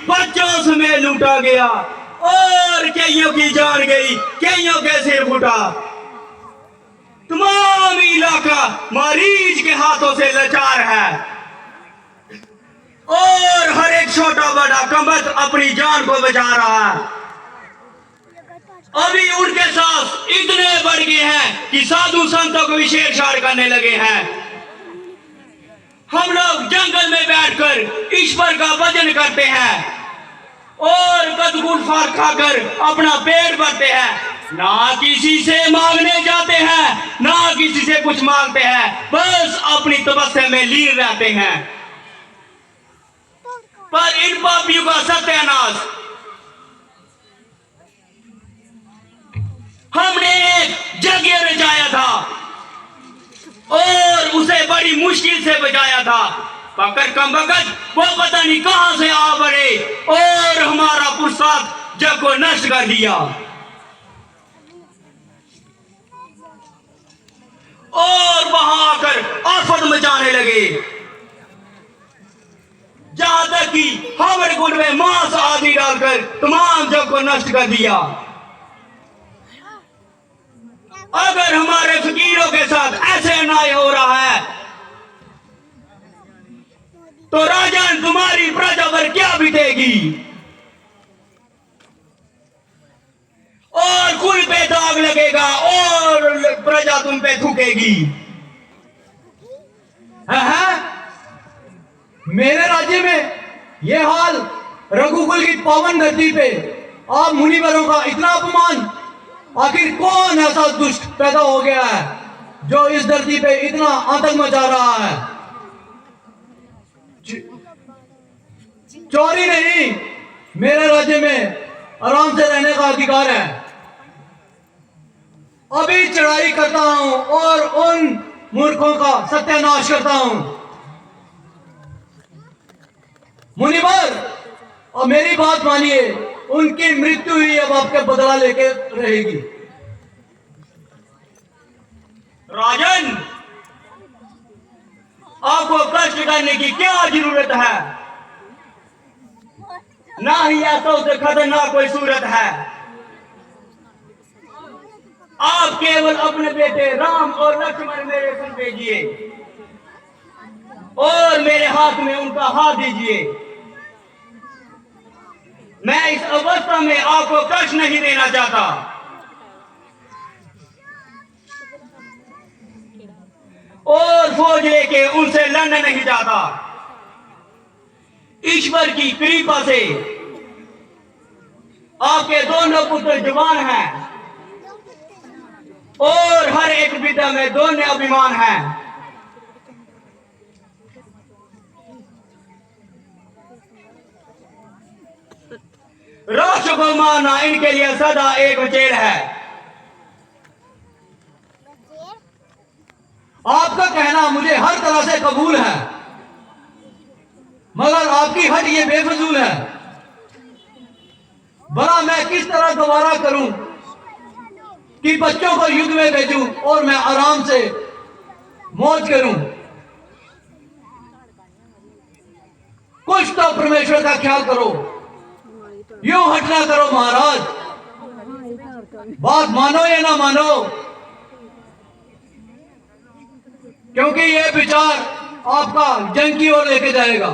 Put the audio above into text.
बच्चों समेत लूटा गया और कईयों की जान गई, कईयों के सिर फूटा। तमाम इलाका मरीज के हाथों से लाचार है और हर एक छोटा बड़ा कमबख्त अपनी जान को बचा रहा है। अभी उनके साथ इतने बढ़ गए हैं कि साधु संतों को भी छेड़छाड़ करने लगे हैं। हम लोग जंगल में बैठकर ईश्वर का भजन करते हैं और कदगुल फार खाकर अपना पेट भरते हैं। ना किसी से मांगने जाते हैं, ना किसी से कुछ मांगते हैं, बस अपनी तपस्या में लीन रहते हैं। पर इन पापियों का सत्यानाश हमने एक यज्ञ रचाया था और उसे बड़ी मुश्किल से बचाया था। पकड़ कमबख्त वो पता नहीं कहां से आ बढ़े और हमारा पुरुषार्थ जग को नष्ट कर दिया और वहां आकर आफत मचाने लगे, जहां तक कि हावड़ कुंड में मांस आदि डालकर तमाम जग को नष्ट कर दिया। अगर हमारे फकीरों के साथ ऐसे अन्याय हो रहा है तो राजन तुम्हारी प्रजा पर क्या बीतेगी और कुल पे दाग लगेगा और प्रजा तुम पे थूकेगी। मेरे राज्य में यह हाल, रघुकुल की पावन धरती पे आप मुनिवरों का इतना अपमान, आखिर कौन ऐसा दुष्ट पैदा हो गया है जो इस धरती पे इतना आतंक मचा रहा है? चोरी नहीं, मेरे राज्य में आराम से रहने का अधिकार है। अभी चढ़ाई करता हूं और उन मूर्खों का सत्यानाश करता हूं। मुनिवर, और मेरी बात मानिए, उनकी मृत्यु ही अब आपके बदला लेके रहेगी। राजन, आपको कष्ट करने की क्या जरूरत है? ना ही ऐसा उसे खतरनाक कोई सूरत है। आप केवल अपने बेटे राम और लक्ष्मण मेरे संग भेजिए और मेरे हाथ में उनका हाथ दीजिए। मैं इस अवस्था में आपको कष्ट नहीं देना चाहता और फौज लेके उनसे लड़ना नहीं चाहता। ईश्वर की कृपा से आपके दोनों पुत्र जवान हैं और हर एक विद्या में दोनों अभिमान हैं। राष्ट्र को मारना इनके लिए सदा एक वचेल है। आपका कहना मुझे हर तरह से कबूल है, मगर आपकी हट ये बेफजूल है। भला मैं किस तरह दोबारा करूं कि बच्चों को युद्ध में भेजूं और मैं आराम से मौज करूं? कुछ तो परमेश्वर का ख्याल करो, यूं हटना करो महाराज। बात मानो या ना मानो, क्योंकि यह विचार आपका जंग की ओर लेके जाएगा।